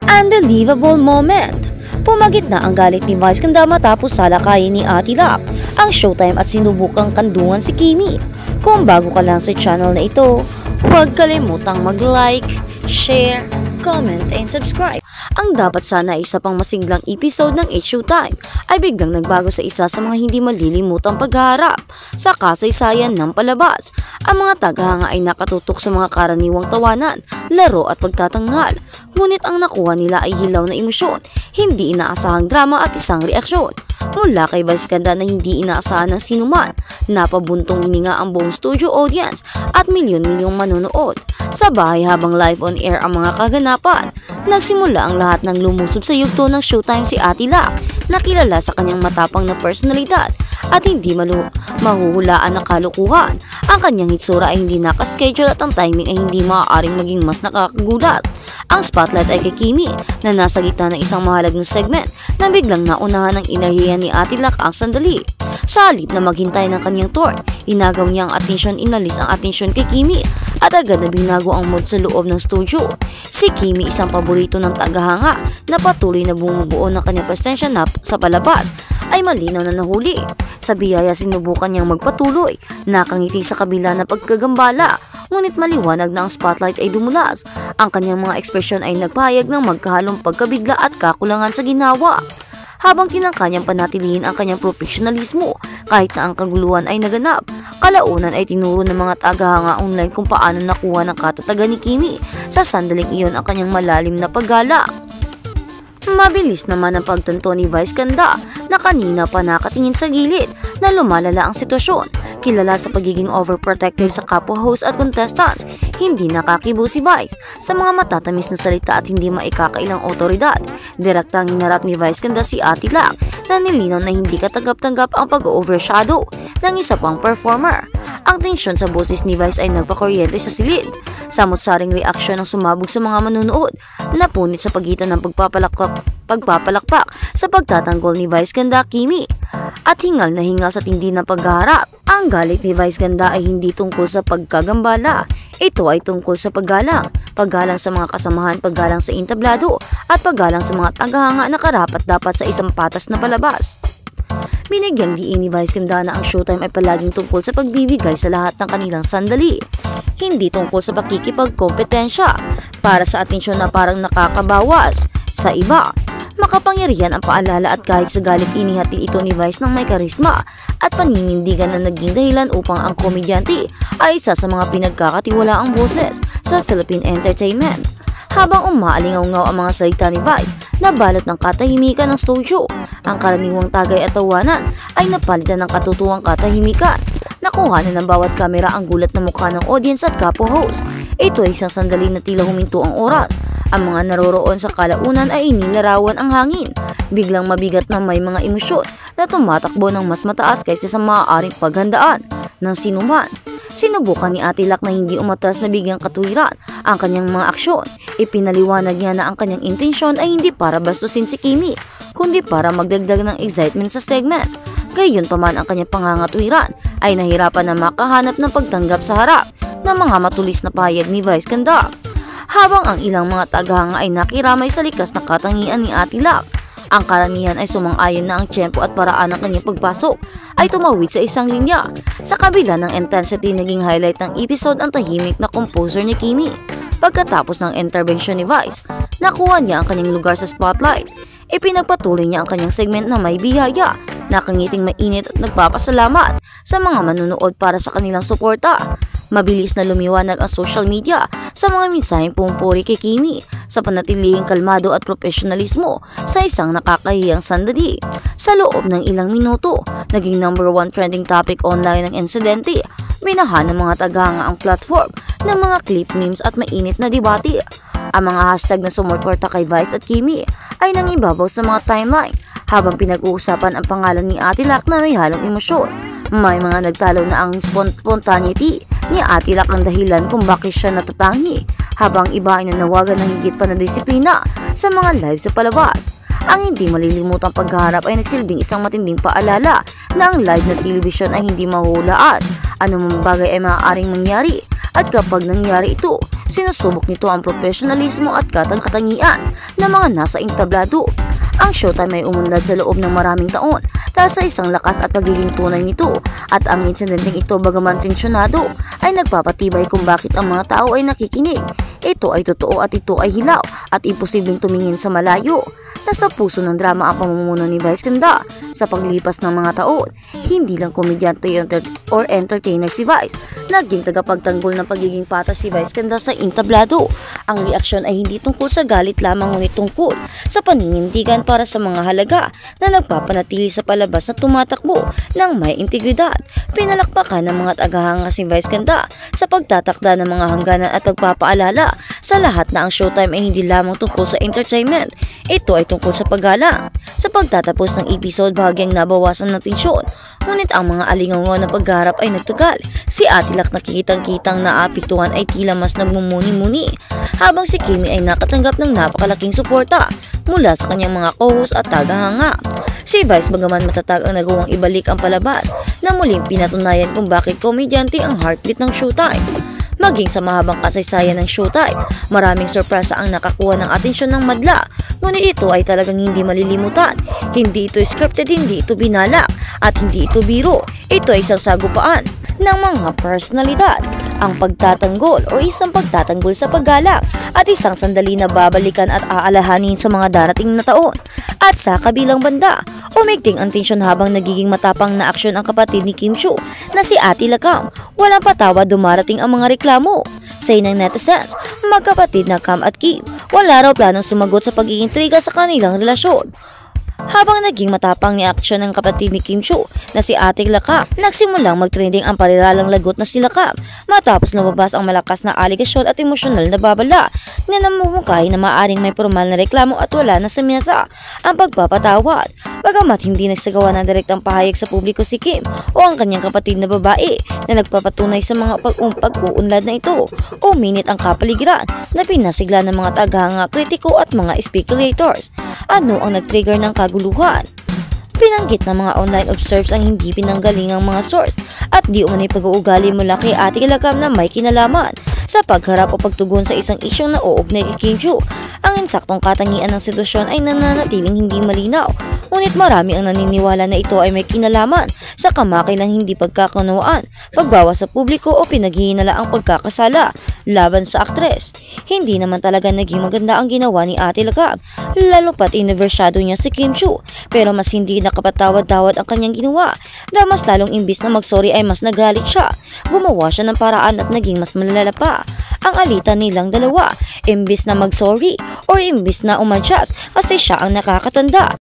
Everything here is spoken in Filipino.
Unbelievable moment! Pumagit na ang galit ni Vice Ganda matapos salakayin ni Ate Lac ang Showtime at sinubukang kandungan si Kimi. Kung bago ka lang sa channel na ito, huwag kalimutang mag-like, share, comment, and subscribe. Ang dapat sana isa pang masiglang episode ng Showtime ay biglang nagbago sa isa sa mga hindi malilimutang pagharap sa kasaysayan ng palabas. Ang mga tagahanga ay nakatutok sa mga karaniwang tawanan, laro at pagtatanghal. Ngunit ang nakuha nila ay hilaw na emosyon, hindi inaasahang drama at isang reaksyon. Mula kay Vice Ganda na hindi inaasahan ng sinuman, napabuntong hininga ang buong studio audience at milyon-milyong manonood. Sa bahay habang live on air ang mga kaganapan, nagsimula ang lahat ng lumusob sa yugto ng Showtime si Ate Lac na kilala sa kanyang matapang na personalidad at hindi mahuhulaan ng kalukuhan. Ang kanyang hitsura ay hindi nakaschedule at ang timing ay hindi maaaring maging mas nakakagulat. Ang spotlight ay kay Kimi na nasa gitna ng isang mahalagang segment na biglang naunahan ng inahiyan ni Ate Lac ang sandali. Sa halip na maghintay ng kanyang turn, inagaw niya ang atensyon, inalis ang atensyon kay Kimi at agad na binago ang mood sa loob ng studio. Si Kimi, isang paborito ng tagahanga na patuloy na bumubuo ng kanyang presensya sa palabas, ay malinaw na nahuli. Sa biyaya sinubukan niyang magpatuloy, nakangiti sa kabila na pagkagambala, ngunit maliwanag na ang spotlight ay dumulas. Ang kanyang mga ekspresyon ay nagpahayag ng magkahalong pagkabigla at kakulangan sa ginawa. Habang kinakanyang panatilihin ang kanyang profesionalismo kahit na ang kaguluhan ay naganap, kalaunan ay tinuro ng mga tagahanga online kung paano nakuha ng katatagan ni Kimi sa sandaling iyon ang kanyang malalim na paggala. Mabilis naman ang pagtanto ni Vice Ganda na kanina pa nakatingin sa gilid na lumalala ang sitwasyon. Kilala sa pagiging overprotective sa kapwa host at contestants, hindi nakakibo si Vice sa mga matatamis na salita at hindi maikakailang otoridad. Direktang hinarap ni Vice Ganda si Ate Lac na nilinaw na hindi katanggap-tanggap ang pag-overshadow ng isa pang performer. Ang tensyon sa boses ni Vice ay nagpakuryente sa silid. Samot-saring reaksyon ang sumabog sa mga manonood, napunit sa pagitan ng pagpapalakpak sa pagtatanggol ni Vice Ganda Kimi at hingal na hingal sa tindi ng paghaharap. Ang galit ni Vice Ganda ay hindi tungkol sa pagkagambala, ito ay tungkol sa paggalang sa mga kasamahan, paggalang sa entablado at paggalang sa mga tagahanga na karapat-dapat sa isang patas na palabas. Binigyang diin ni Vice Ganda na ang Showtime ay palaging tungkol sa pagbibigay sa lahat ng kanilang sandali, hindi tungkol sa pakikipagkompetensya para sa atensyon na parang nakakabawas sa iba. Makapangyarihan ang paalala at kahit sa galit inihati ito ni Vice ng may karisma at paninindigan na naging dahilan upang ang komedyante ay isa sa mga pinagkakatiwalaang boses sa Philippine entertainment. Habang umaalingaw-ngaw ang mga salita ni Vice na balot ng katahimikan ng studio, ang karaniwang tagay at tawanan ay napalitan ng katutuwang katahimikan. Nakuha na ng bawat kamera ang gulat na mukha ng audience at kapwa host. Ito ay isang sandali na tila huminto ang oras. Ang mga naroroon sa kalaunan ay inilarawan ang hangin. Biglang mabigat na may mga emosyon na tumatakbo ng mas mataas kaysa sa maaaring paghandaan ng sinuman. Sinubukan ni Ate Lac na hindi umatras na bigyang katuwiran ang kanyang mga aksyon. Ipinaliwanag niya na ang kanyang intensyon ay hindi para bastusin si Kimi, kundi para magdagdag ng excitement sa segment. Gayunpaman ang kanyang pangangatwiran ay nahirapan na makahanap ng pagtanggap sa harap ng mga matulis na pahayag ni Vice Ganda. Habang ang ilang mga tagahanga ay nakiramay sa likas na katangian ni Ate Lac, ang karamihan ay sumang-ayon na ang tiyempo at paraan ng kanyang pagpasok ay tumawid sa isang linya. Sa kabila ng intensity, naging highlight ng episode ang tahimik na composer ni Kimi. Pagkatapos ng intervention ni Vice, nakuha niya ang kanyang lugar sa spotlight. Ipinagpatuloy niya ang kanyang segment na may biyaya, nakangiting mainit at nagpapasalamat sa mga manunood para sa kanilang suporta. Mabilis na lumiwanag ang social media sa mga mensaheng pumupuri kay Kimi sa panatilihing kalmado at profesionalismo sa isang nakakahiyang sandali. Sa loob ng ilang minuto, naging #1 trending topic online ang insidente. Binaha ng mga tagahanga ang platform ng mga clip, memes at mainit na debate. Ang mga hashtag na sumuporta kay Vice at Kimi ay nangibabaw sa mga timeline habang pinag-uusapan ang pangalan ni Ate Lac na may halong emosyon. May mga nagtalo na ang spontaneity ni Ate Lac ang dahilan kung bakit siya natatangi, habang iba ay nanawagan ng higit pa na disiplina sa mga live sa palabas. Ang hindi malilimutang pagharap ay nagsilbing isang matinding paalala na ang live na television ay hindi mahuhulaan. Anumang bagay ay maaaring mangyari at kapag nangyari ito, Sinusubok nito ang profesionalismo at katang-katangian ng mga nasa entablado. Ang Showtime ay umunlad sa loob ng maraming taon dahil sa isang lakas at pagiging tunay nito, at ang insidenteng ito, bagaman tensyonado, ay nagpapatibay kung bakit ang mga tao ay nakikinig. Ito ay totoo at ito ay hilaw at imposibleng tumingin sa malayo. Nasa puso ng drama ang pamumuno ni Vice Ganda. Sa paglipas ng mga taon, hindi lang komedyante or entertainer si Vice, naging tagapagtanggol ng pagiging patas si Vice Ganda sa entablado. Ang reaksyon ay hindi tungkol sa galit lamang, ngunit tungkol sa paninindigan para sa mga halaga na nagpapanatili sa palabas na tumatakbo ng may integridad. Pinalakpakan ng mga tagahanga si Vice Ganda sa pagtatakda ng mga hangganan at pagpapaalala sa lahat na ang Showtime ay hindi lamang tungkol sa entertainment. Ito ay tungkol sa paggalang. Sa pagtatapos ng episode, bahagyang nabawasan ng tensyon, ngunit ang mga alingaw na pagharap ay nagtagal. Si Atilak, nakikitang-kitang naapektuhan, ay tila mas nagmumuni-muni, habang si Kimi ay nakatanggap ng napakalaking suporta mula sa kanyang mga co-host at tagahanga. Si Vice, bagaman matatag ang nagawang ibalik ang palabas, na muling pinatunayan kung bakit komedyante ang heartbeat ng Showtime. Maging sa mahabang kasaysayan ng Showtime, maraming sorpresa ang nakakuha ng atensyon ng madla, ngunit ito ay talagang hindi malilimutan. Hindi ito scripted, hindi ito binalak, at hindi ito biro. Ito ay isang sagupaan ng mga personalidad, ang pagtatanggol o isang pagtatanggol sa paggalang, at isang sandali na babalikan at aalahanin sa mga darating na taon. At sa kabilang banda, umigting ang tensyon habang nagiging matapang na aksyon ang kapatid ni Kim Chiu na si Ate Lakam. Walang patawa dumarating ang mga reklamo. Say ng netizens, magkapatid na Cam at Kim, wala raw planong sumagot sa pagiging intriga sa kanilang relasyon. Habang naging matapang ni aksyon ng kapatid ni Kim Chiu na si Ate Lakam, nagsimulang magtrending ang pariralang lagot na si Lakam matapos lumabas ang malakas na aligasyon at emosyonal na babala na namumukay na maaring may formal na reklamo at wala na sa mesa ang pagpapatawad. Bagamat hindi nagsagawa ng direktang pahayag sa publiko si Kim o ang kanyang kapatid na babae na nagpapatunay sa mga pag-uunlad na ito, uminit ang kapaligiran na pinasigla ng mga tagahanga, kritiko at mga speculators. Ano ang nag-trigger ng kaguluhan? Pinanggit ng mga online observers ang hindi pinanggalingang mga source at di umano'y pag-uugali mula kay Ate Lakam na may kinalaman sa pagharap o pagtugon sa isang isyong na uugnay kay Kim Chiu. Ang insaktong katangian ng sitwasyon ay nananatiling hindi malinaw, ngunit marami ang naniniwala na ito ay may kinalaman sa kamakailang hindi pagkakunawaan, pagbawas sa publiko o pinaghihinala ang pagkakasala laban sa aktres. Hindi naman talaga naging maganda ang ginawa ni Ate Lakam, lalo pat iniversyado niya si Kim Chiu, pero mas hindi nakapatawad-tawad ang kanyang ginawa dahil mas lalong imbis na magsorry ay mas nagalit siya. Gumawa siya ng paraan at naging mas malala pa ang alitan nilang dalawa, imbis na magsorry or imbis na umadjust kasi siya ang nakakatanda.